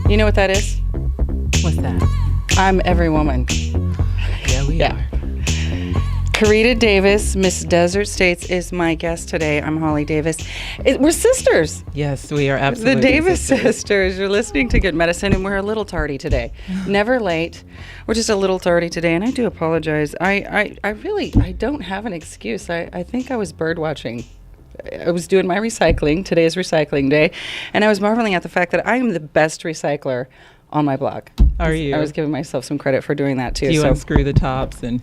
You know what that is? What's that? I'm every woman. Yeah, we are. Karita Davis, Miss Desert States, is my guest today. I'm Holly Davis. We're sisters. Yes, we are absolutely The Davis sisters. You're listening to Good Medicine, and we're a little tardy today. Never late. We're just a little tardy today, and I do apologize. I don't have an excuse. I think I was bird watching. I was doing my recycling. Today is recycling day, and I was marveling at the fact that I am the best recycler on my blog. Are you? I was giving myself some credit for doing that, too. Do you unscrew the tops and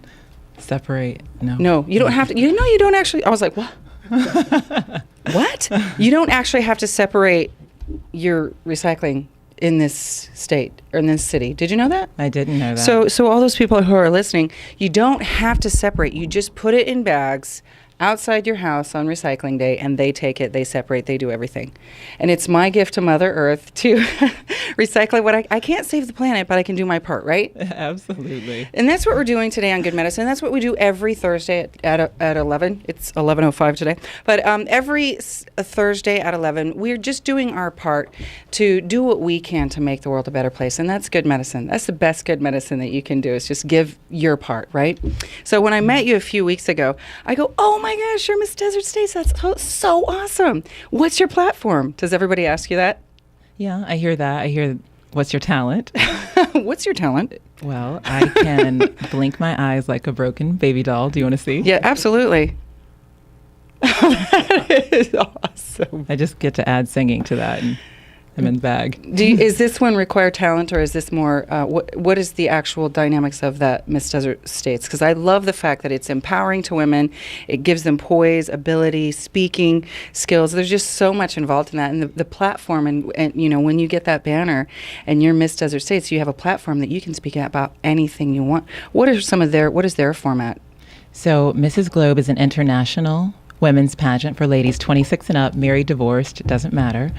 separate? No, you don't have to. You know, you don't actually. I was like, what? What? You don't actually have to separate your recycling in this state or in this city. Did you know that? I didn't know that. So all those people who are listening, you don't have to separate. You just put it in bags outside your house on recycling day, and they take it, they separate, they do everything. And it's my gift to Mother Earth to recycle what I can't save the planet, but I can do my part, right? Absolutely. And that's what we're doing today on Good Medicine. That's what we do every Thursday at 11. It's 11:05 today. But every Thursday at 11, we're just doing our part to do what we can to make the world a better place. And that's good medicine. That's the best good medicine that you can do, is just give your part, right? So when I met you a few weeks ago, I go, oh my gosh, you're Miss Desert States. That's so awesome. What's your platform? Does everybody ask you that? Yeah, I hear that. I hear, what's your talent? What's your talent? Well, I can blink my eyes like a broken baby doll. Do you want to see? Yeah, absolutely. That is awesome. I just get to add singing to that, and I'm in the bag. Is this one require talent, or is this more, what is the actual dynamics of that Miss Desert States? Because I love the fact that it's empowering to women. It gives them poise, ability, speaking skills. There's just so much involved in that. And the platform, and you know, when you get that banner and you're Miss Desert States, you have a platform that you can speak about anything you want. What is their format? So Mrs. Globe is an international women's pageant for ladies 26 and up, married, divorced, it doesn't matter.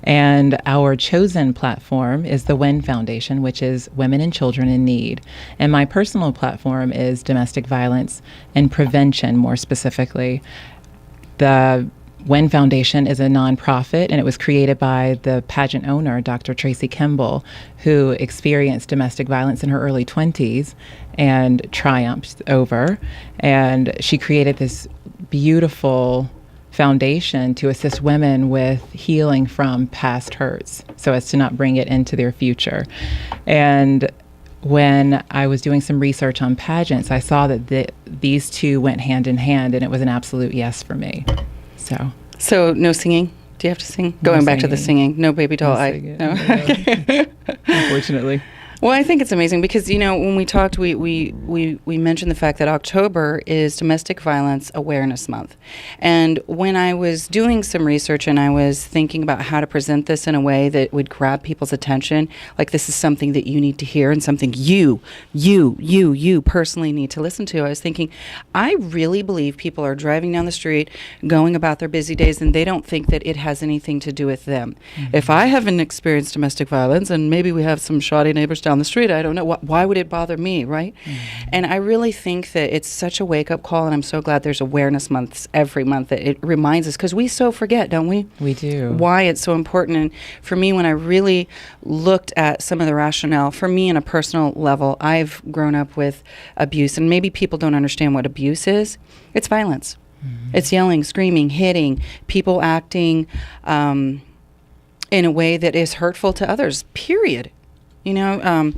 And our chosen platform is the WIN Foundation, which is Women and Children in Need. And my personal platform is domestic violence and prevention, more specifically. The WIN Foundation is a nonprofit, and it was created by the pageant owner, Dr. Tracy Kimball, who experienced domestic violence in her early 20s and triumphed over. And she created this beautiful foundation to assist women with healing from past hurts so as to not bring it into their future. And when I was doing some research on pageants, I saw that these two went hand in hand, and it was an absolute yes for me. So no singing? Do you have to sing? No Going back to singing. the singing. No baby doll. No. Unfortunately. Well, I think it's amazing because, you know, when we talked, we mentioned the fact that October is Domestic Violence Awareness Month. And when I was doing some research and I was thinking about how to present this in a way that would grab people's attention, like this is something that you need to hear and something you personally need to listen to, I was thinking, I really believe people are driving down the street, going about their busy days, and they don't think that it has anything to do with them. Mm-hmm. If I haven't experienced domestic violence, and maybe we have some shoddy neighbors down the street, I don't know, why would it bother me, right? Mm-hmm. And I really think that it's such a wake-up call, and I'm so glad there's awareness months every month that it reminds us, because we so forget, don't we? We do. Why it's so important. And for me, when I really looked at some of the rationale, for me on a personal level, I've grown up with abuse, and maybe people don't understand what abuse is. It's violence. Mm-hmm. It's yelling, screaming, hitting, people acting in a way that is hurtful to others, period. You know,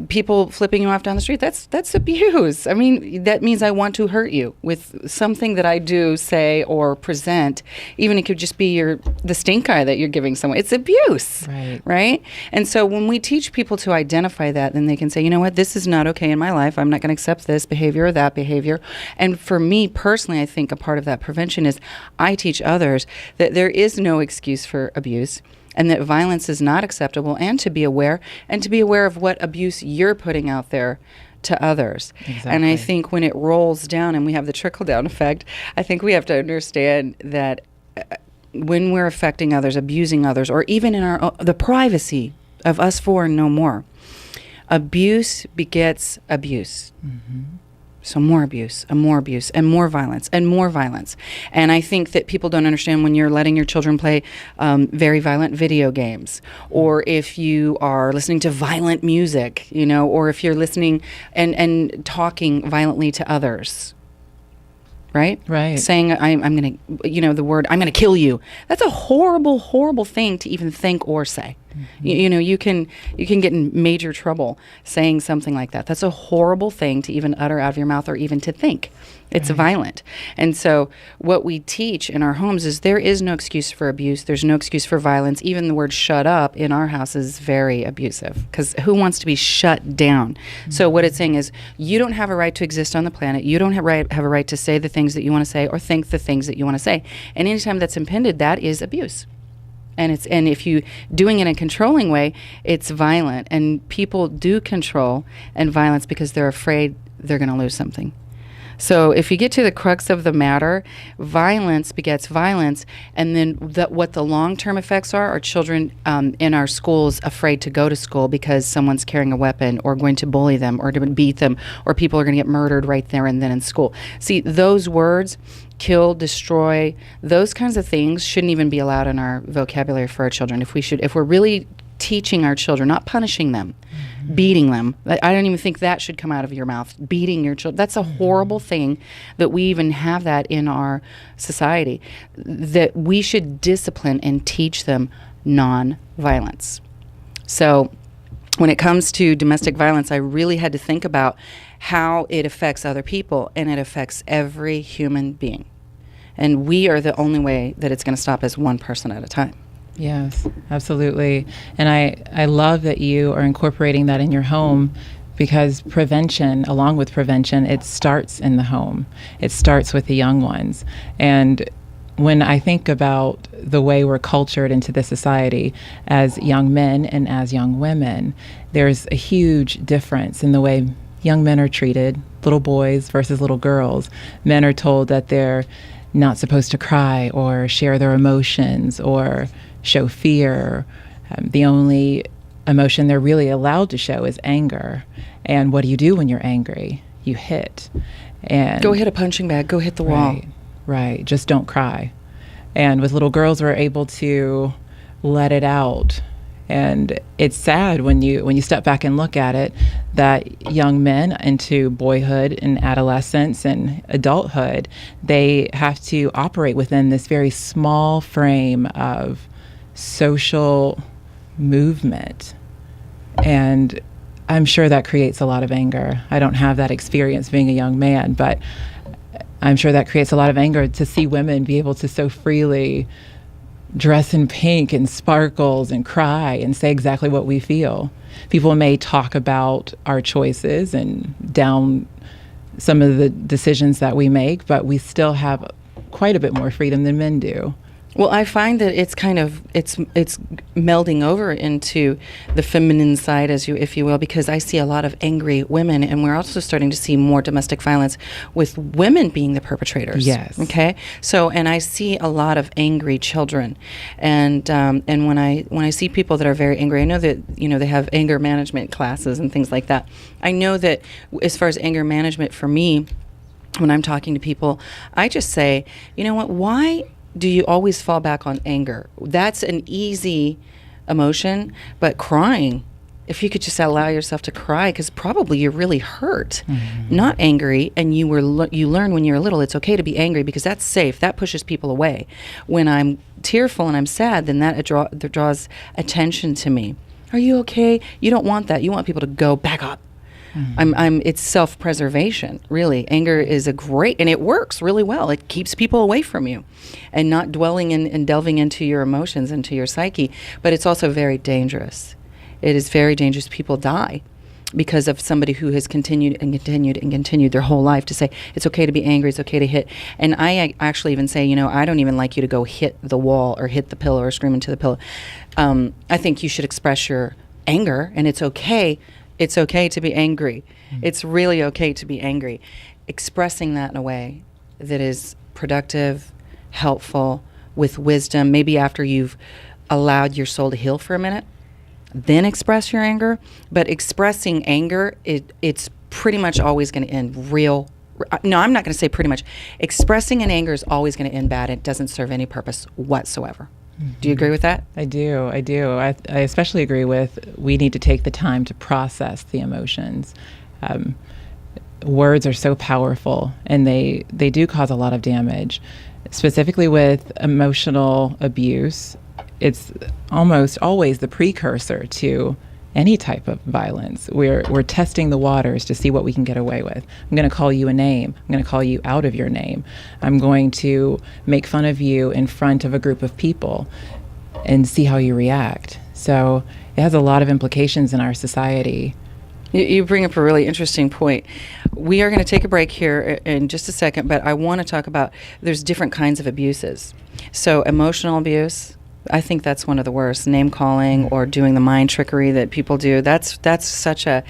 people flipping you off down the street, that's abuse. I mean, that means I want to hurt you with something that I do, say, or present. Even it could just be the stink eye that you're giving someone. It's abuse, right? And so when we teach people to identify that, then they can say, you know what, this is not okay in my life. I'm not going to accept this behavior or that behavior. And for me personally, I think a part of that prevention is I teach others that there is no excuse for abuse, and that violence is not acceptable, and to be aware of what abuse you're putting out there to others. Exactly. And I think when it rolls down and we have the trickle-down effect, I think we have to understand that when we're affecting others, abusing others, or even in the privacy of us four and no more, abuse begets abuse. Mm-hmm. So more abuse and more abuse and more violence and more violence. And I think that people don't understand when you're letting your children play very violent video games, or if you are listening to violent music, or if you're listening and talking violently to others. Right? Right. Saying, I'm going to, the word, I'm going to kill you. That's a horrible, horrible thing to even think or say. Mm-hmm. You can get in major trouble saying something like that. That's a horrible thing to even utter out of your mouth or even to think. It's violent. And so what we teach in our homes is there is no excuse for abuse. There's no excuse for violence. Even the word shut up in our house is very abusive, because who wants to be shut down? Mm-hmm. So what it's saying is you don't have a right to exist on the planet. You don't have a right to say the things that you want to say or think the things that you want to say. And anytime that's impended, that is abuse. And if you doing it in a controlling way, it's violent. And people do control and violence because they're afraid they're going to lose something. So if you get to the crux of the matter, violence begets violence, and then what the long-term effects are children in our schools afraid to go to school because someone's carrying a weapon or going to bully them or to beat them, or people are going to get murdered right there and then in school. See, those words, kill, destroy, those kinds of things shouldn't even be allowed in our vocabulary for our children. If we're really teaching our children, not punishing them, beating them. I don't even think that should come out of your mouth. Beating your children. That's a horrible thing that we even have that in our society. That we should discipline and teach them non-violence. So when it comes to domestic violence, I really had to think about how it affects other people, and it affects every human being. And we are the only way that it's going to stop is one person at a time. Yes, absolutely. And I love that you are incorporating that in your home, because prevention, along with prevention, it starts in the home. It starts with the young ones. And when I think about the way we're cultured into this society as young men and as young women, there's a huge difference in the way young men are treated, little boys versus little girls. Men are told that they're not supposed to cry or share their emotions or show fear. The only emotion they're really allowed to show is anger. And what do you do when you're angry? You hit. And go hit a punching bag. Go hit the wall. Right. Just don't cry. And with little girls, we're able to let it out. And it's sad when you step back and look at it, that young men into boyhood and adolescence and adulthood, they have to operate within this very small frame of social movement. And I'm sure that creates a lot of anger. I don't have that experience being a young man, but I'm sure that creates a lot of anger to see women be able to so freely dress in pink and sparkles and cry and say exactly what we feel. People may talk about our choices and down some of the decisions that we make, but we still have quite a bit more freedom than men do. Well, I find that it's melding over into the feminine side, if you will, because I see a lot of angry women, and we're also starting to see more domestic violence with women being the perpetrators. Yes. Okay. So, and I see a lot of angry children, and when I see people that are very angry, I know that they have anger management classes and things like that. I know that as far as anger management for me, when I'm talking to people, I just say, you know what, why do you always fall back on anger? That's an easy emotion, but crying, if you could just allow yourself to cry, because probably you're really hurt, not angry, and you learn when you're little it's okay to be angry because that's safe. That pushes people away. When I'm tearful and I'm sad, then that draws attention to me. Are you okay? You don't want that. You want people to go back up. It's self-preservation, really. Anger is and it works really well. It keeps people away from you and not dwelling and delving into your emotions, into your psyche. But it's also very dangerous. It is very dangerous. People die because of somebody who has continued and continued and continued their whole life to say, it's okay to be angry, it's okay to hit. And I actually even say, I don't even like you to go hit the wall or hit the pillow or scream into the pillow. I think you should express your anger, and it's okay. It's okay to be angry. It's really okay to be angry. Expressing that in a way that is productive, helpful, with wisdom, maybe after you've allowed your soul to heal for a minute, then express your anger. But expressing anger, it's pretty much always going to end no, I'm not going to say pretty much. Expressing an anger is always going to end bad. It doesn't serve any purpose whatsoever. Do you agree with that? I do. I especially agree with we need to take the time to process the emotions. Words are so powerful, and they do cause a lot of damage. Specifically with emotional abuse, it's almost always the precursor to any type of violence. We're testing the waters to see what we can get away with. I'm going to call you a name. I'm going to call you out of your name. I'm going to make fun of you in front of a group of people and see how you react. So it has a lot of implications in our society. You bring up a really interesting point. We are going to take a break here in just a second, but I want to talk about there's different kinds of abuses. So emotional abuse, I think that's one of the worst. Name calling or doing the mind trickery that people do. That's such a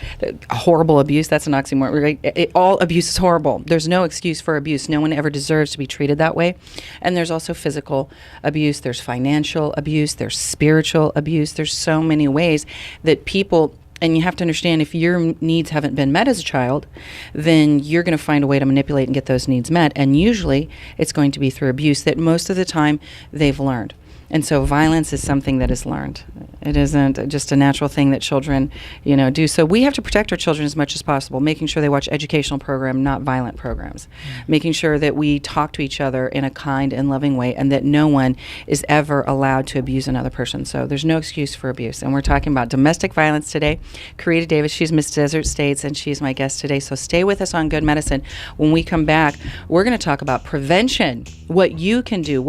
horrible abuse. That's an oxymoron. Right? All abuse is horrible. There's no excuse for abuse. No one ever deserves to be treated that way. And there's also physical abuse. There's financial abuse. There's spiritual abuse. There's so many ways that people. And you have to understand, if your needs haven't been met as a child, then you're going to find a way to manipulate and get those needs met. And usually it's going to be through abuse that most of the time they've learned. And so violence is something that is learned. It isn't just a natural thing that children, do. So we have to protect our children as much as possible, making sure they watch educational programs, not violent programs, making sure that we talk to each other in a kind and loving way, and that no one is ever allowed to abuse another person. So there's no excuse for abuse. And we're talking about domestic violence today. Karita Davis, she's Miss Desert States, and she's my guest today. So stay with us on Good Medicine. When we come back, we're going to talk about prevention, what you can do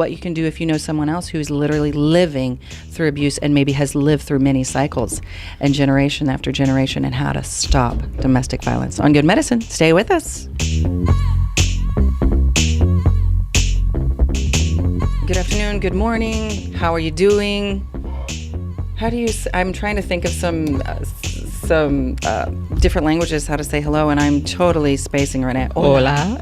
if you know someone else who's literally living through abuse and maybe has lived through many cycles and generation after generation, and how to stop domestic violence. On Good Medicine, stay with us. Good afternoon, good morning. How are you doing? I'm trying to think of some different languages how to say hello, and I'm totally spacing right now. Hola.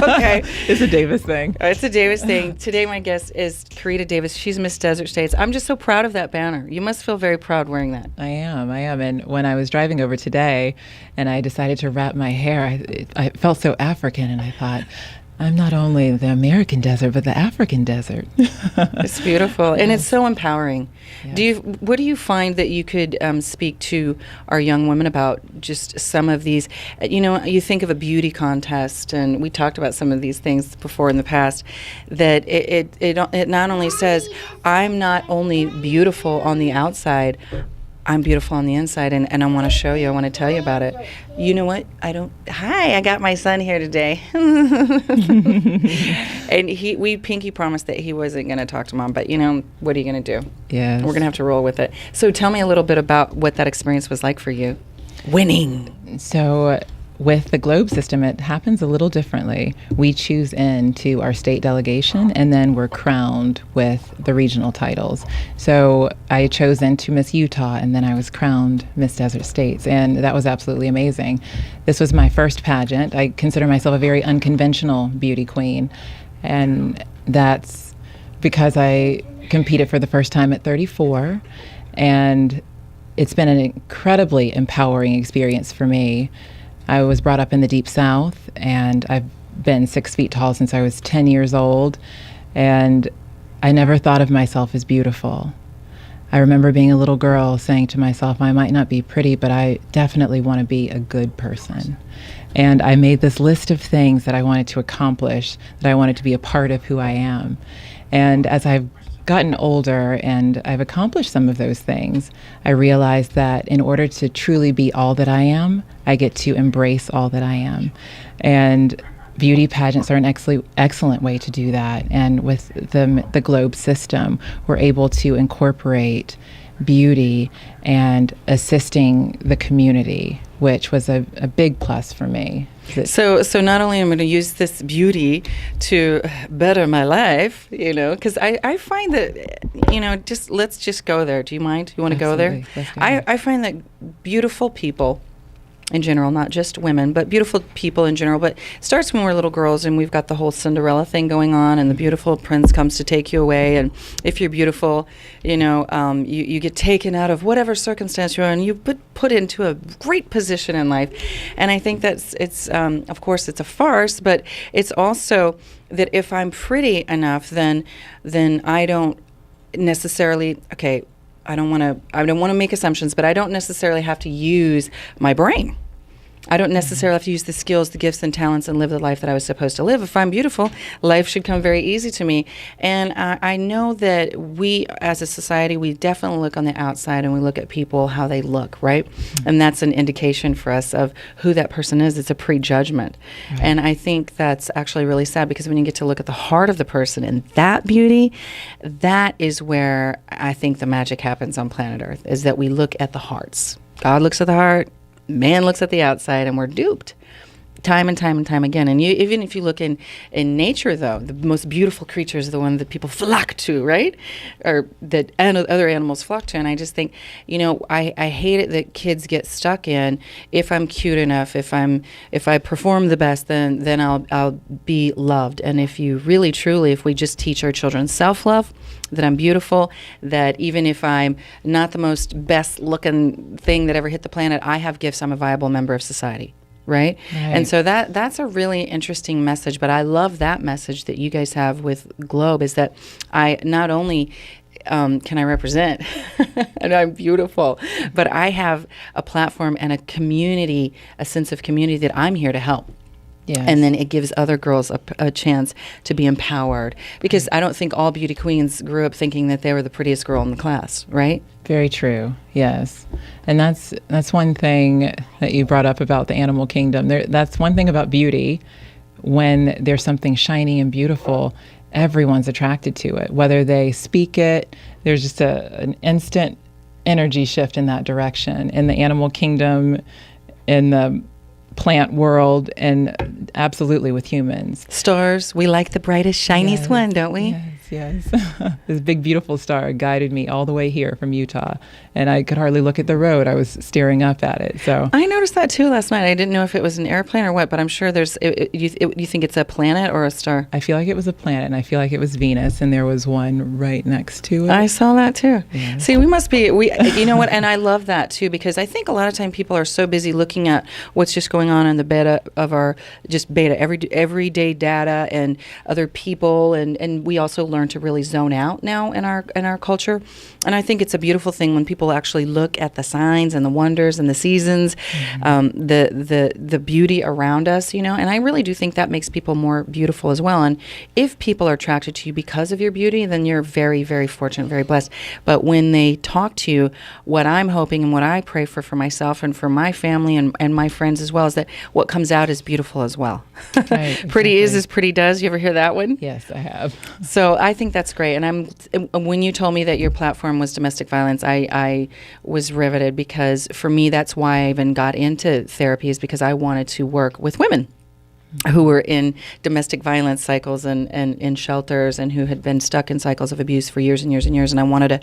Okay. It's a Davis thing. It's a Davis thing. Today my guest is Karita Davis. She's Miss Desert States. I'm just so proud of that banner. You must feel very proud wearing that. I am. And when I was driving over today and I decided to wrap my hair, I felt so African, and I thought, I'm not only the American desert, but the African desert. It's beautiful, and it's so empowering. Yes. What do you find that you could speak to our young women about just some of these? You think of a beauty contest, and we talked about some of these things before in the past, that it not only says, I'm not only beautiful on the outside, I'm beautiful on the inside, and I want to show you. I want to tell you about it. You know what? Hi, I got my son here today. And we pinky promised that he wasn't going to talk to Mom, but what are you going to do? Yes. We're going to have to roll with it. So tell me a little bit about what that experience was like for you. Winning. So with the Globe system, it happens a little differently. We choose into our state delegation, and then we're crowned with the regional titles. So I chose into Miss Utah, and then I was crowned Miss Desert States, and that was absolutely amazing. This was my first pageant. I consider myself a very unconventional beauty queen, and that's because I competed for the first time at 34, and it's been an incredibly empowering experience for me. I was brought up in the Deep South, and I've been 6 feet tall since I was 10 years old, and I never thought of myself as beautiful. I remember being a little girl saying to myself, I might not be pretty, but I definitely want to be a good person. And I made this list of things that I wanted to accomplish, that I wanted to be a part of who I am. And as I've gotten older and I've accomplished some of those things, I realized that in order to truly be all that I am, I get to embrace all that I am. And beauty pageants are an excellent way to do that. And with the Globe system, we're able to incorporate beauty and assisting the community, which was a big plus for me. So not only am I going to use this beauty to better my life, because I find that, let's just go there. Do you mind? You want to go there? Let's go there. I find that beautiful people in general, not just women, but beautiful people in general. But it starts when we're little girls and we've got the whole Cinderella thing going on, and the beautiful prince comes to take you away. And if you're beautiful, you get taken out of whatever circumstance you're in, and you put into a great position in life. And I think it's of course, it's a farce, but it's also that if I'm pretty enough, then I don't necessarily, I don't want to make assumptions, but I don't necessarily have to use my brain. I don't necessarily have to use the skills, the gifts, and talents and live the life that I was supposed to live. If I'm beautiful, life should come very easy to me. And I know that we, as a society, we definitely look on the outside and we look at people, how they look, right? And that's an indication for us of who that person is. It's a prejudgment. Right. And I think that's actually really sad, because when you get to look at the heart of the person and that beauty, that is where I think the magic happens on planet Earth, is that we look at the hearts. God looks at the heart. Man looks at the outside, and we're duped time and time and time again. And even if you look in nature, though, the most beautiful creatures are the one that people flock to, right? Or that other animals flock to. And I just think, I hate it that kids get stuck in, if I'm cute enough, if I perform the best, then I'll be loved. And if we just teach our children self-love, that I'm beautiful, that even if I'm not the most best looking thing that ever hit the planet, I have gifts, I'm a viable member of society. Right? And so that's a really interesting message. But I love that message that you guys have with Globe, is that I not only can I represent and I'm beautiful, but I have a platform and a community, a sense of community that I'm here to help. Yes. And then it gives other girls a chance to be empowered, because I don't think all beauty queens grew up thinking that they were the prettiest girl in the class, right? Very true. Yes. And that's one thing that you brought up about the animal kingdom. That's one thing about beauty. When there's something shiny and beautiful, everyone's attracted to it. Whether they speak it, there's just an instant energy shift in that direction. In the animal kingdom, in the plant world, and absolutely with humans. Stars, we like the brightest, shiniest one, don't we? Yes. This big, beautiful star guided me all the way here from Utah, and I could hardly look at the road. I was staring up at it. So I noticed that too last night. I didn't know if it was an airplane or what, but I'm sure you think it's a planet or a star? I feel like it was a planet, and I feel like it was Venus, and there was one right next to it. I saw that too. Yeah. See, we must be, you know what, and I love that too, because I think a lot of time people are so busy looking at what's just going on in the beta of our, just beta, everyday data and other people, and we also learn to really zone out now in our culture. And I think it's a beautiful thing when people actually look at the signs and the wonders and the seasons, the beauty around us, and I really do think that makes people more beautiful as well. And if people are attracted to you because of your beauty, then you're very, very fortunate, very blessed. But when they talk to you, what I'm hoping and what I pray for myself and for my family and my friends as well, is that what comes out is beautiful as well. Right, exactly. Pretty is as pretty does. You ever hear that one? Yes, I have. So I think that's great. And when you told me that your platform was domestic violence, I was riveted, because for me, that's why I even got into therapy, is because I wanted to work with women who were in domestic violence cycles and in shelters, and who had been stuck in cycles of abuse for years and years and years. And I wanted to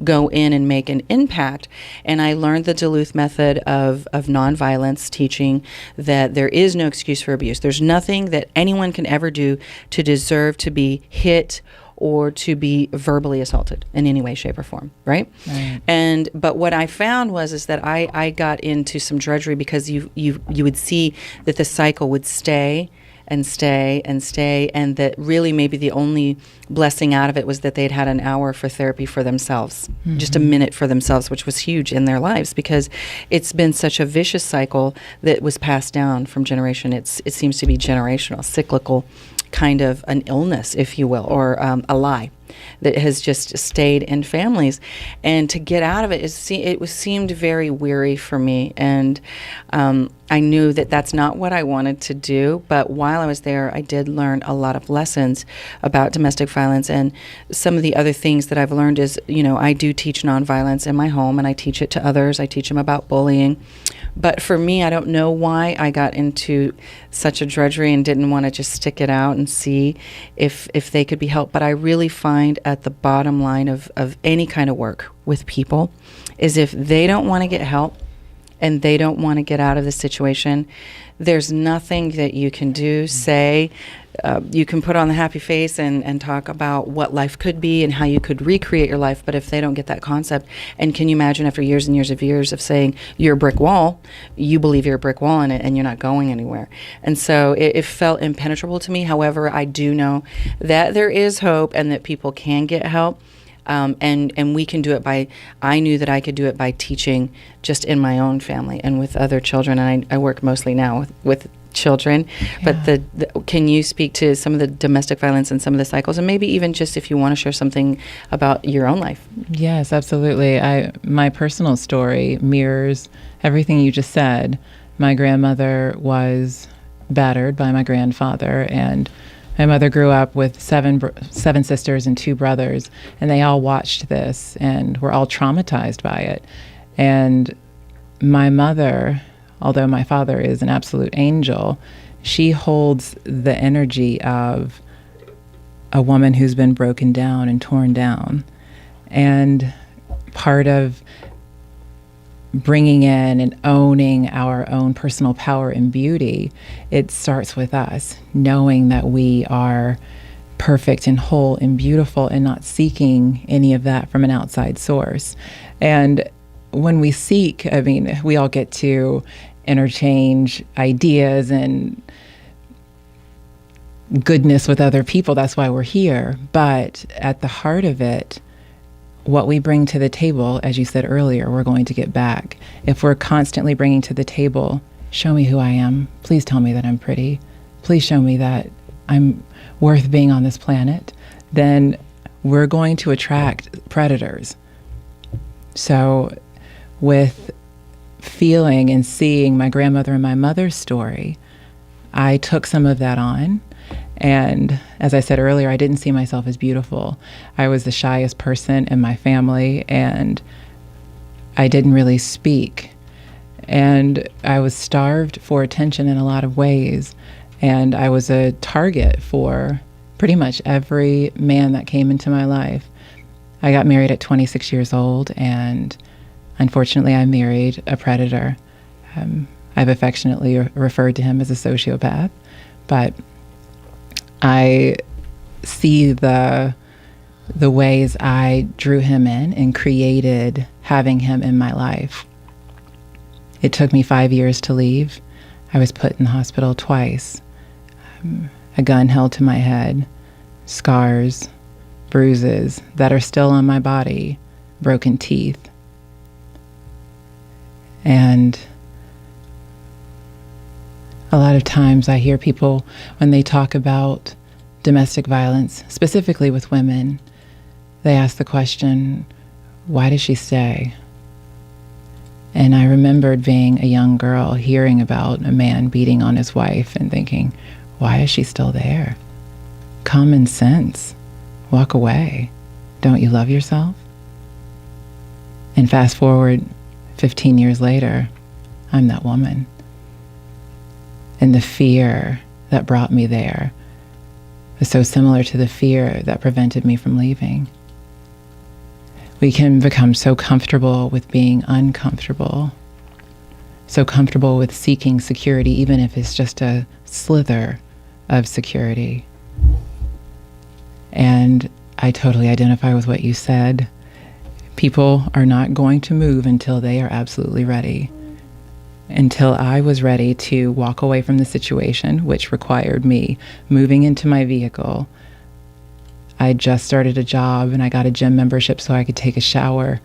go in and make an impact. And I learned the Duluth method of nonviolence, teaching that there is no excuse for abuse. There's nothing that anyone can ever do to deserve to be hit or to be verbally assaulted in any way, shape, or form, right? But what I found is that I got into some drudgery, because you would see that the cycle would stay and stay and stay, and that really maybe the only blessing out of it was that they'd had an hour for therapy for themselves, just a minute for themselves, which was huge in their lives, because it's been such a vicious cycle that was passed down from generation. It seems to be generational, cyclical, kind of an illness, if you will, or a lie that has just stayed in families. And to get out of it, seemed very weary for me. And I knew that that's not what I wanted to do. But while I was there, I did learn a lot of lessons about domestic violence. And some of the other things that I've learned is, I do teach nonviolence in my home, and I teach it to others. I teach them about bullying. But for me, I don't know why I got into such a drudgery and didn't want to just stick it out and see if they could be helped. But I really find at the bottom line of any kind of work with people is, if they don't want to get help, and they don't want to get out of the situation, there's nothing that you can do, say. You can put on the happy face and talk about what life could be and how you could recreate your life, but if they don't get that concept, and can you imagine after years and years of saying you're a brick wall, you believe you're a brick wall in it and you're not going anywhere. And so it felt impenetrable to me. However, I do know that there is hope and that people can get help. And we can do it by, I knew that I could do it by teaching just in my own family and with other children. And I work mostly now with children. Yeah. But can you speak to some of the domestic violence and some of the cycles, and maybe even just if you want to share something about your own life? Yes, absolutely. My personal story mirrors everything you just said. My grandmother was battered by my grandfather, and my mother grew up with seven sisters and 2 brothers, and they all watched this and were all traumatized by it. And my mother, although my father is an absolute angel, she holds the energy of a woman who's been broken down and torn down. And part of bringing in and owning our own personal power and beauty, it starts with us, knowing that we are perfect and whole and beautiful and not seeking any of that from an outside source. And when we seek, I mean, we all get to interchange ideas and goodness with other people. That's why we're here. But at the heart of it, what we bring to the table, as you said earlier, we're going to get back. If we're constantly bringing to the table, show me who I am. Please tell me that I'm pretty. Please show me that I'm worth being on this planet. Then we're going to attract predators. So with feeling and seeing my grandmother and my mother's story, I took some of that on. And as I said earlier, I didn't see myself as beautiful. I was the shyest person in my family, and I didn't really speak. And I was starved for attention in a lot of ways. And I was a target for pretty much every man that came into my life. I got married at 26 years old, and unfortunately, I married a predator. I've affectionately referred to him as a sociopath, but I see the ways I drew him in and created having him in my life. It took me 5 years to leave. I was put in the hospital twice. A gun held to my head, scars, bruises that are still on my body, broken teeth. And a lot of times I hear people, when they talk about domestic violence, specifically with women, they ask the question, why did she stay? And I remembered being a young girl hearing about a man beating on his wife and thinking, why is she still there? Common sense. Walk away. Don't you love yourself? And fast forward 15 years later, I'm that woman. And the fear that brought me there was so similar to the fear that prevented me from leaving. We can become so comfortable with being uncomfortable, so comfortable with seeking security, even if it's just a slither of security. And I totally identify with what you said. People are not going to move until they are absolutely ready. Until I was ready to walk away from the situation, which required me moving into my vehicle. I just started a job and I got a gym membership so I could take a shower.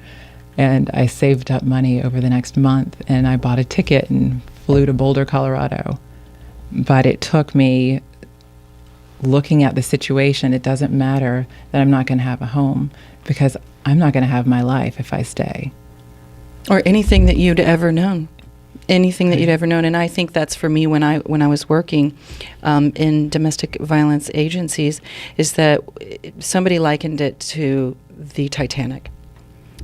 And I saved up money over the next month and I bought a ticket and flew to Boulder, Colorado. But it took me looking at the situation. It doesn't matter that I'm not going to have a home, because I'm not going to have my life if I stay. Or anything that you'd ever known. Anything that you'd ever known. And I think that's for me when I was working in domestic violence agencies, is that somebody likened it to the Titanic.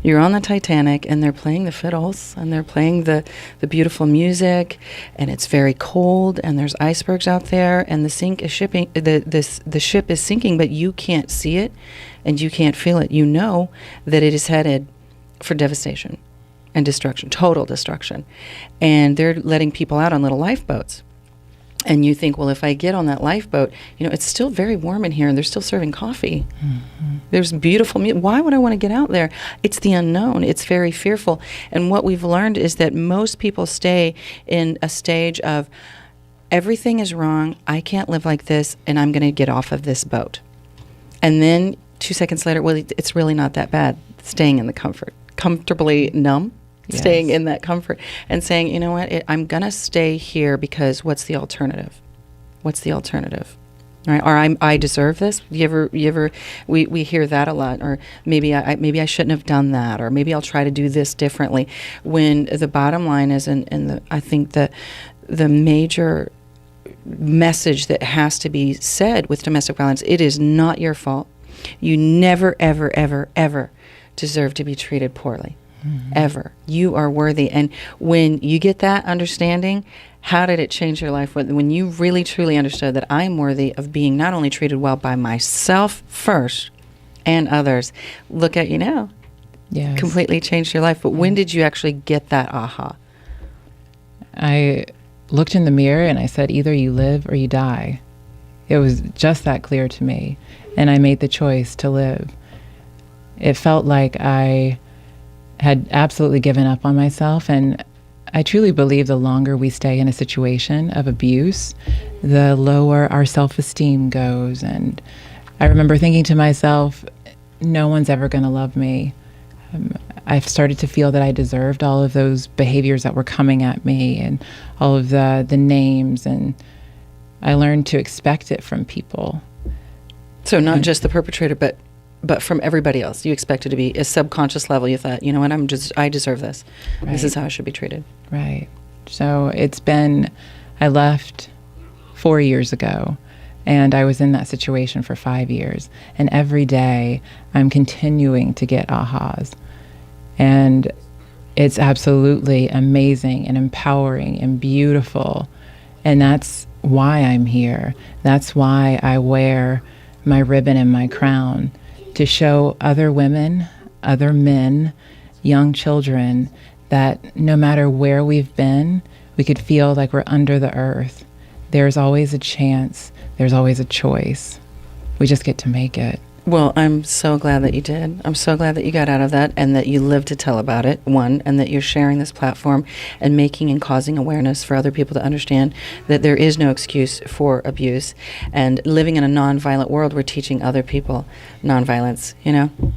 You're on the Titanic and they're playing the fiddles and they're playing the beautiful music, and it's very cold and there's icebergs out there, and the ship is sinking, but you can't see it and you can't feel it. You know that it is headed for devastation. and destruction, total destruction. And they're letting people out on little lifeboats. And you think, well, if I get on that lifeboat, it's still very warm in here and they're still serving coffee. Mm-hmm. There's beautiful music. Why would I want to get out there? It's the unknown. It's very fearful. And what we've learned is that most people stay in a stage of everything is wrong. I can't live like this, and I'm going to get off of this boat. And then 2 seconds later, well, it's really not that bad. Staying in the comfort, comfortably numb. Yes. Staying in that comfort and saying, you know what, I'm going to stay here because what's the alternative? What's the alternative? Right? Or I deserve this. We hear that a lot. Or maybe I shouldn't have done that. Or maybe I'll try to do this differently. When the bottom line is, I think the major message that has to be said with domestic violence, it is not your fault. You never, ever, ever, ever deserve to be treated poorly. Mm-hmm. Ever. You are worthy. And when you get that understanding, how did it change your life? When you really truly understood that I'm worthy of being not only treated well by myself first and others, look at you now. Yes. Completely changed your life. But when did you actually get that aha? I looked in the mirror and I said, either you live or you die. It was just that clear to me. And I made the choice to live. It felt like I had absolutely given up on myself. And I truly believe the longer we stay in a situation of abuse, the lower our self-esteem goes. And I remember thinking to myself, no one's ever going to love me. I've started to feel that I deserved all of those behaviors that were coming at me and all of the names. And I learned to expect it from people. So not just the perpetrator, but from everybody else. You expected to be a subconscious level. You thought, you know what, I deserve this. Right. This is how I should be treated. Right. So I left 4 years ago, and I was in that situation for 5 years. And every day I'm continuing to get ahas. And it's absolutely amazing and empowering and beautiful. And that's why I'm here. That's why I wear my ribbon and my crown, to show other women, other men, young children, that no matter where we've been, we could feel like we're under the earth. There's always a chance. There's always a choice. We just get to make it. Well, I'm so glad that you did. I'm so glad that you got out of that and that you lived to tell about it, one, and that you're sharing this platform and making and causing awareness for other people to understand that there is no excuse for abuse. And living in a nonviolent world, we're teaching other people nonviolence,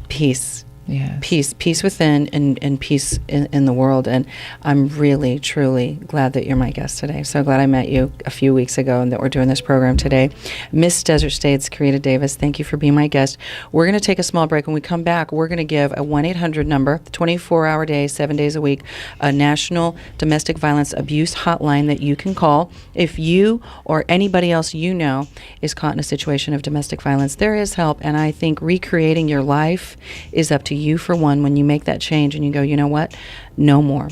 peace. Yes. Peace within and peace in the world. And I'm really, truly glad that you're my guest today. So glad I met you a few weeks ago and that we're doing this program today. Miss Desert States, Karita Davis, thank you for being my guest. We're going to take a small break. When we come back, we're going to give a 1-800 number, 24-hour day, 7 days a week, a national domestic violence abuse hotline that you can call if you or anybody else you know is caught in a situation of domestic violence. There is help, and I think recreating your life is up to you for one. When you make that change and you go, you know what, no more.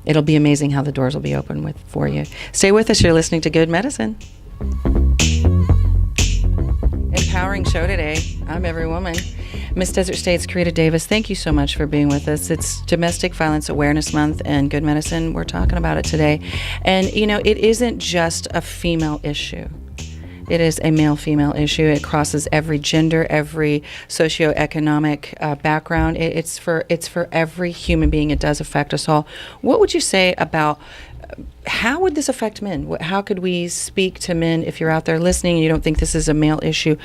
It'll be amazing how the doors will be open for you. Stay with us. You're listening to Good Medicine. Empowering show today. I'm every woman. Miss Desert States, Karita Davis, thank you so much for being with us. It's Domestic Violence Awareness Month and Good Medicine. We're talking about it today. And, it isn't just a female issue. It is a male-female issue. It crosses every gender, every socioeconomic background. It's for every human being. It does affect us all. What would you say about how would this affect men? How could we speak to men if you're out there listening and you don't think this is a male issue?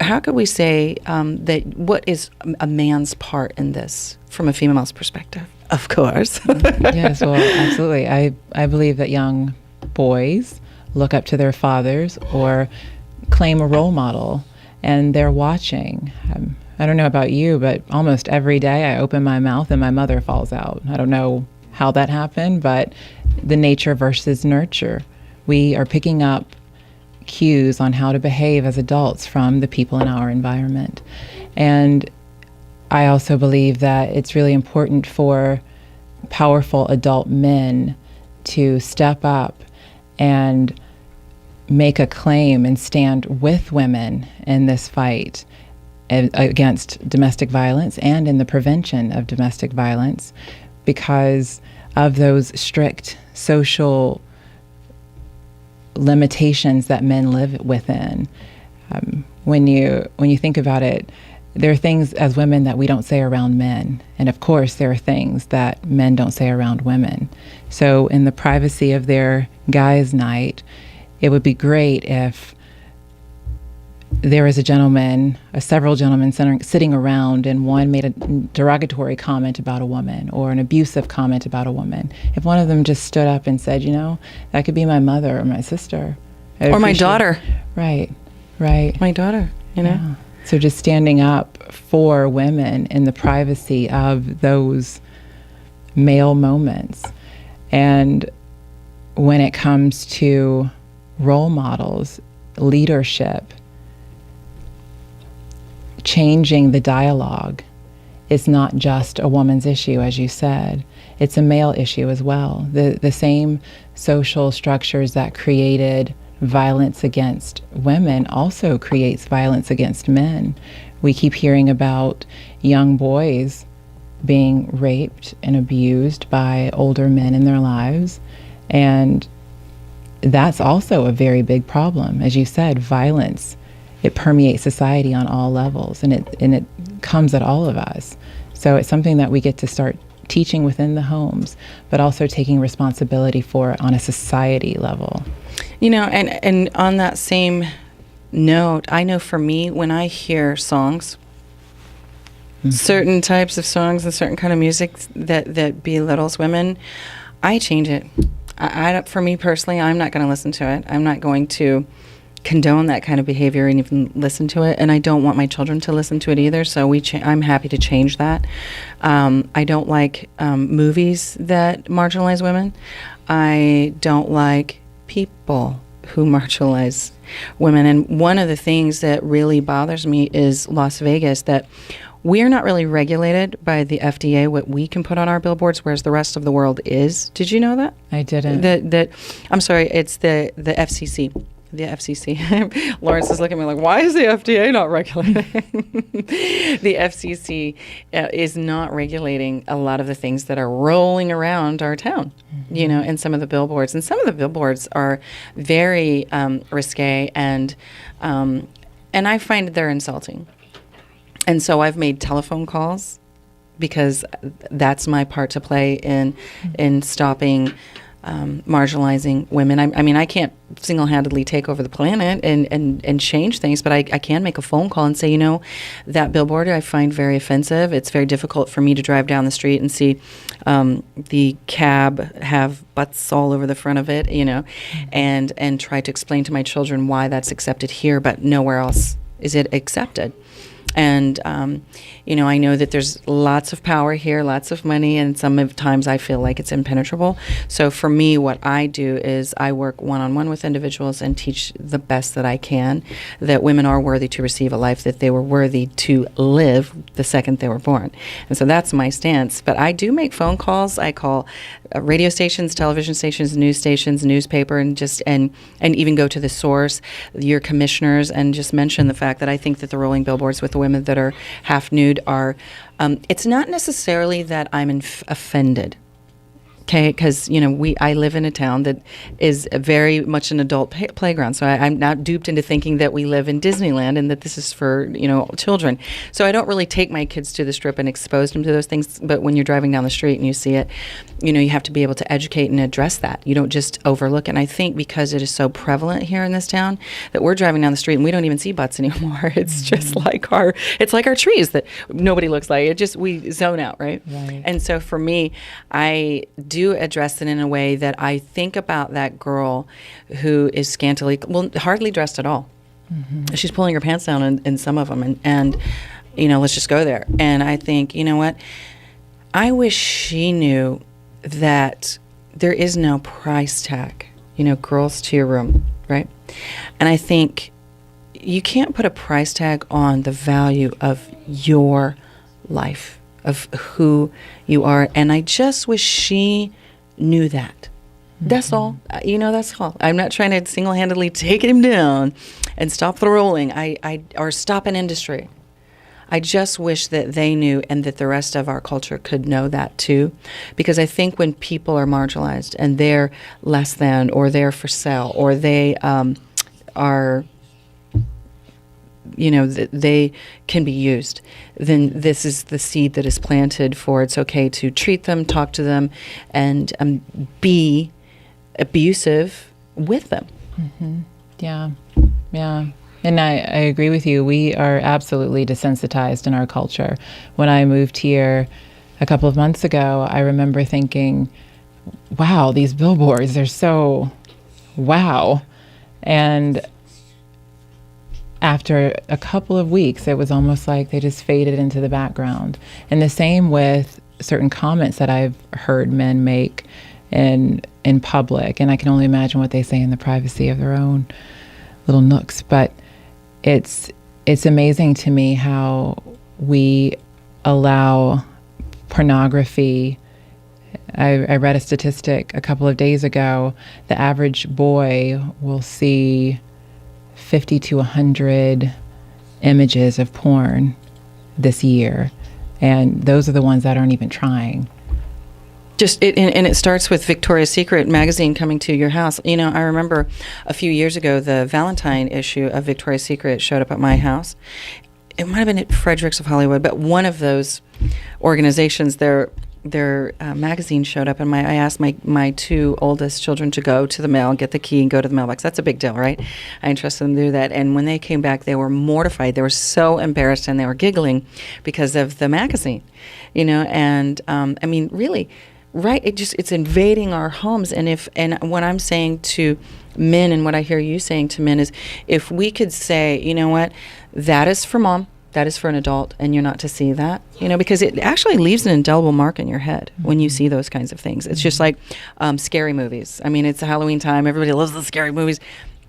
How could we say that what is a man's part in this from a female's perspective? Of course. Yes, well, absolutely. I believe that young boys look up to their fathers or claim a role model, and they're watching. I don't know about you, but almost every day I open my mouth and my mother falls out. I don't know how that happened, but the nature versus nurture. We are picking up cues on how to behave as adults from the people in our environment. And I also believe that it's really important for powerful adult men to step up and make a claim and stand with women in this fight against domestic violence and in the prevention of domestic violence. because of those strict social limitations that men live within. When you think about it, there are things as women that we don't say around men, and of course there are things that men don't say around women. So in the privacy of their guys' night, it would be great if there was several gentlemen sitting around, and one made a derogatory comment about a woman or an abusive comment about a woman. If one of them just stood up and said, that could be my mother or my sister. Or my daughter. Right. My daughter, Yeah. So just standing up for women in the privacy of those male moments. And when it comes to role models, leadership, changing the dialogue is not just a woman's issue, as you said. It's a male issue as well. The same social structures that created violence against women also creates violence against men. We keep hearing about young boys being raped and abused by older men in their lives. And that's also a very big problem. As you said, violence, it permeates society on all levels, and it comes at all of us. So it's something that we get to start teaching within the homes, but also taking responsibility for on a society level. And on that same note, I know for me, when I hear songs, certain types of songs and certain kind of music that belittles women, I change it. For me personally, I'm not going to listen to it. I'm not going to condone that kind of behavior and even listen to it, and I don't want my children to listen to it either. So I'm happy to change that. I don't like movies that marginalize women. I don't like people who marginalize women. And one of the things that really bothers me is Las Vegas, that we're not really regulated by the FDA, what we can put on our billboards, whereas the rest of the world is. Did you know that? I didn't. I'm sorry, it's the FCC. The FCC. Lawrence is looking at me like, why is the FDA not regulating? The FCC is not regulating a lot of the things that are rolling around our town, and some of the billboards. And some of the billboards are very risque, and I find they're insulting. And so I've made telephone calls because that's my part to play in stopping marginalizing women. I mean, I can't single-handedly take over the planet and change things, but I can make a phone call and say, that billboard I find very offensive. It's very difficult for me to drive down the street and see the cab have butts all over the front of it, and try to explain to my children why that's accepted here, but nowhere else is it accepted. And, I know that there's lots of power here, lots of money, and sometimes I feel like it's impenetrable. So for me, what I do is I work one-on-one with individuals and teach the best that I can that women are worthy to receive a life that they were worthy to live the second they were born. And so that's my stance. But I do make phone calls. I call radio stations, television stations, news stations, newspaper, and even go to the source, your commissioners, and just mention the fact that I think that the rolling billboards with the women that are half nude are, it's not necessarily that I'm offended. Okay, because I live in a town that is very much an adult playground, so I'm not duped into thinking that we live in Disneyland and that this is for children. So I don't really take my kids to the Strip and expose them to those things. But when you're driving down the street and you see it, you have to be able to educate and address that. You don't just overlook it. And I think because it is so prevalent here in this town that we're driving down the street and we don't even see butts anymore. It's just like our trees that nobody looks like. We zone out, right? And so for me, I do address it in a way that I think about that girl who is hardly dressed at all. She's pulling her pants down in some of them, and let's just go there. And I think, what? I wish she knew that there is no price tag, girls to your room, right? And I think you can't put a price tag on the value of your life, of who you are. And I just wish she knew that. That's all. That's all. I'm not trying to single-handedly take him down and stop the rolling. Or stop an industry. I just wish that they knew and that the rest of our culture could know that too. Because I think when people are marginalized and they're less than, or they're for sale, or they are, they can be used, then this is the seed that is planted for it's okay to treat them, talk to them, and be abusive with them. Yeah. And I agree with you. We are absolutely desensitized in our culture. When I moved here a couple of months ago, I remember thinking, wow, these billboards, they're so wow. And after a couple of weeks, it was almost like they just faded into the background. And the same with certain comments that I've heard men make in public. And I can only imagine what they say in the privacy of their own little nooks. But it's amazing to me how we allow pornography. I read a statistic a couple of days ago. The average boy will see 50 to 100 images of porn this year. And those are the ones that aren't even trying. And it starts with Victoria's Secret magazine coming to your house. I remember a few years ago, the Valentine issue of Victoria's Secret showed up at my house. It might have been at Fredericks of Hollywood, but one of those organizations, their magazine showed up, and I asked my two oldest children to go to the mail, get the key, and go to the mailbox. That's a big deal, right? I entrusted them to do that. And when they came back, they were mortified. They were so embarrassed, and they were giggling because of the magazine, And really. Right, it's invading our homes, and what I'm saying to men, and what I hear you saying to men, is if we could say, you know what, that is for mom, that is for an adult, and you're not to see that, because it actually leaves an indelible mark in your head when you see those kinds of things. It's just like scary movies. It's Halloween time; everybody loves the scary movies,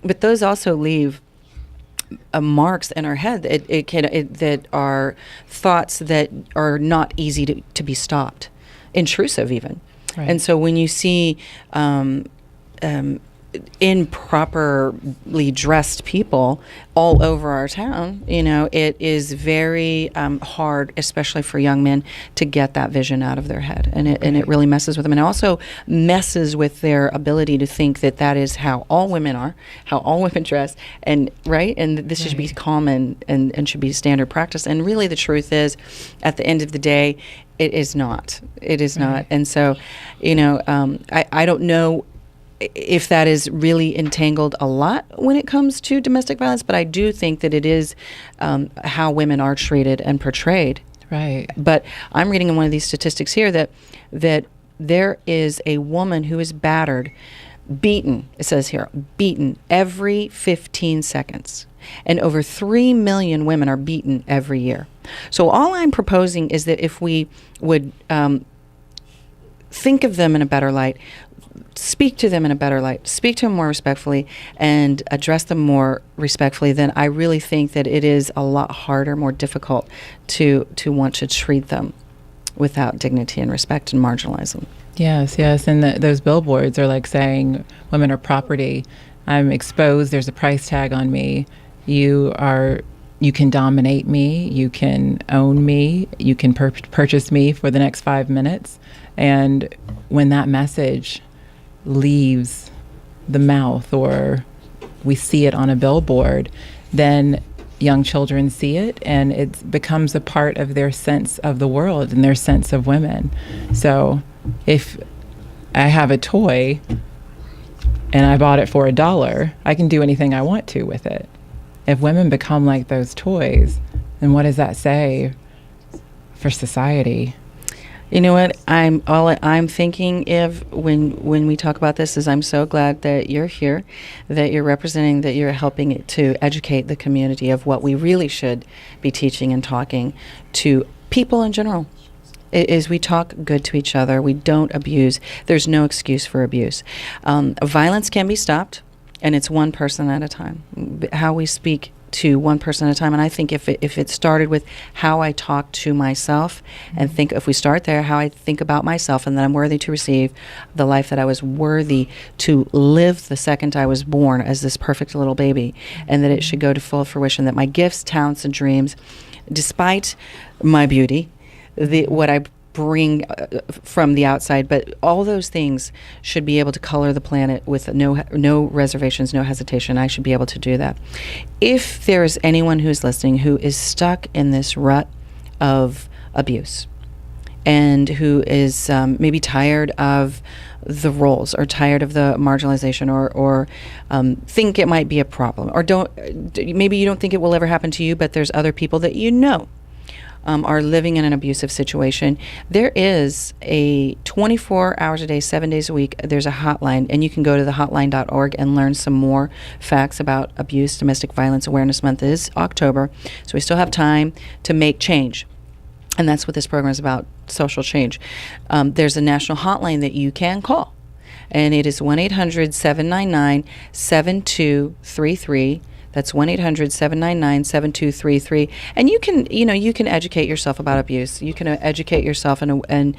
but those also leave marks in our head. That are thoughts that are not easy to be stopped. Intrusive even. Right. And so when you see improperly dressed people all over our town, it is very hard, especially for young men, to get that vision out of their head, and it really messes with them, and it also messes with their ability to think that is how all women are, how all women dress, and this should be common and should be standard practice. And really, the truth is, at the end of the day, it is not. It is not. And so, I don't know if that is really entangled a lot when it comes to domestic violence, but I do think that it is how women are treated and portrayed. Right. But I'm reading in one of these statistics here that there is a woman who is battered, beaten, it says here, beaten every 15 seconds. And over 3 million women are beaten every year. So all I'm proposing is that if we would think of them in a better light, speak to them in a better light, speak to them more respectfully, and address them more respectfully, then I really think that it is a lot harder, more difficult to want to treat them without dignity and respect and marginalize them. Yes. And those billboards are like saying women are property. I'm exposed. There's a price tag on me. You can dominate me. You can own me. You can purchase me for the next 5 minutes. And when that message leaves the mouth, or we see it on a billboard, then young children see it, and it becomes a part of their sense of the world and their sense of women. So if I have a toy and I bought it for $1, I can do anything I want to with it. If women become like those toys, then what does that say for society? You know what? I'm thinking of when we talk about this is I'm so glad that you're here, that you're representing, that you're helping to educate the community of what we really should be teaching and talking to people in general. Is we talk good to each other. We don't abuse. There's no excuse for abuse. Violence can be stopped, and it's one person at a time. How we speak to one person at a time. And I think if it started with how I talk to myself, and think if we start there, how I think about myself, and that I'm worthy to receive the life that I was worthy to live the second I was born as this perfect little baby, and that it should go to full fruition, that my gifts, talents, and dreams, despite my beauty, what I bring from the outside, but all those things should be able to color the planet with no reservations, no hesitation. I should be able to do that. If there is anyone who's listening who is stuck in this rut of abuse, and who is maybe tired of the roles, or tired of the marginalization, or think it might be a problem, or maybe you don't think it will ever happen to you, but there's other people that are living in an abusive situation, there is a 24 hours a day, 7 days a week, there's a hotline, and you can go to the hotline.org and learn some more facts about abuse. Domestic Violence Awareness Month is October, so we still have time to make change. And that's what this program is about, social change. There's a national hotline that you can call, and it is 1-800-799-7233. That's 1-800-799-7233. And you can educate yourself about abuse. You can educate yourself and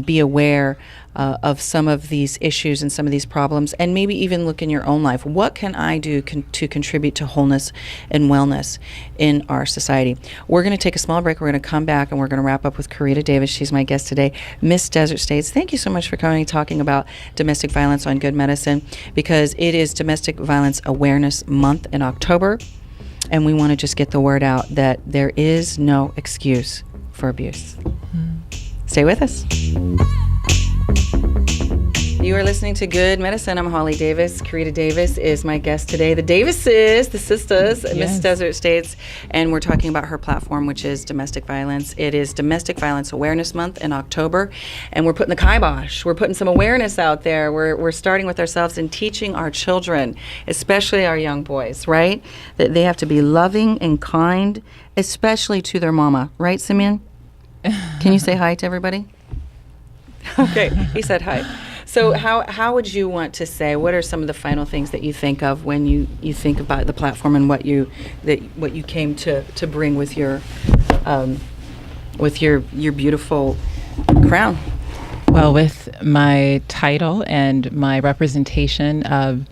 be aware of some of these issues and some of these problems, and maybe even look in your own life. What can I do to contribute to wholeness and wellness in our society? We're going to take a small break. We're going to come back, and we're going to wrap up with Karita Davis. She's my guest today. Miss Desert States, thank you so much for coming and talking about domestic violence on Good Medicine, because it is Domestic Violence Awareness Month in October, and we want to just get the word out that there is no excuse for abuse. Stay with us. You are listening to Good Medicine. I'm Holly Davis. Karita Davis is my guest today. The Davises, the sisters, Yes. Miss Desert States, and we're talking about her platform, which is domestic violence. It is Domestic Violence Awareness Month in October, and we're putting the kibosh. We're putting some awareness out there. We're starting with ourselves and teaching our children, especially our young boys, right? That they have to be loving and kind, especially to their mama. Right, Simeon? Can you say hi to everybody? Okay, he said hi. So how would you want to say, what are some of the final things that you think of when you think about the platform, and what you came to bring with your beautiful crown? Well, with my title and my representation of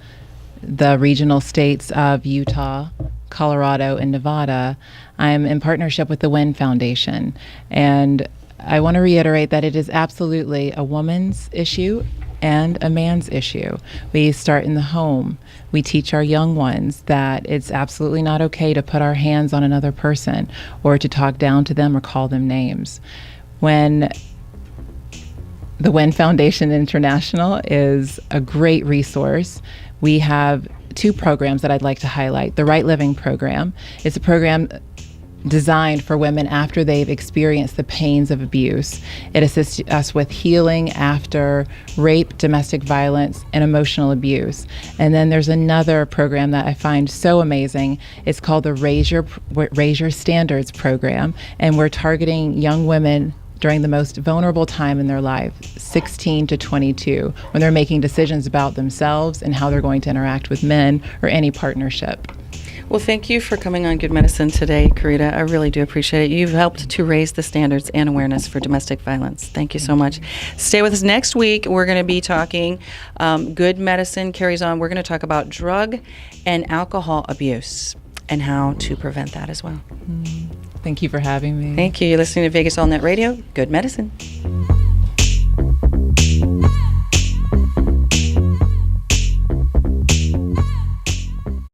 the regional states of Utah, Colorado, and Nevada, I'm in partnership with the WIN Foundation. And I want to reiterate that it is absolutely a woman's issue and a man's issue. We start in the home. We teach our young ones that it's absolutely not okay to put our hands on another person, or to talk down to them or call them names. When the WIN Foundation International is a great resource, we have two programs that I'd like to highlight. The Right Living program is a program designed for women after they've experienced the pains of abuse. It assists us with healing after rape, domestic violence, and emotional abuse. And then there's another program that I find so amazing. It's called the Raise Your Standards program, and we're targeting young women during the most vulnerable time in their life, 16 to 22, when they're making decisions about themselves and how they're going to interact with men or any partnership. Well, thank you for coming on Good Medicine today, Karita. I really do appreciate it. You've helped to raise the standards and awareness for domestic violence. Thank you so much. Stay with us next week. We're going to be talking, Good Medicine carries on. We're going to talk about drug and alcohol abuse and how to prevent that as well. Thank you for having me. Thank you. You're listening to Vegas All Net Radio. Good Medicine.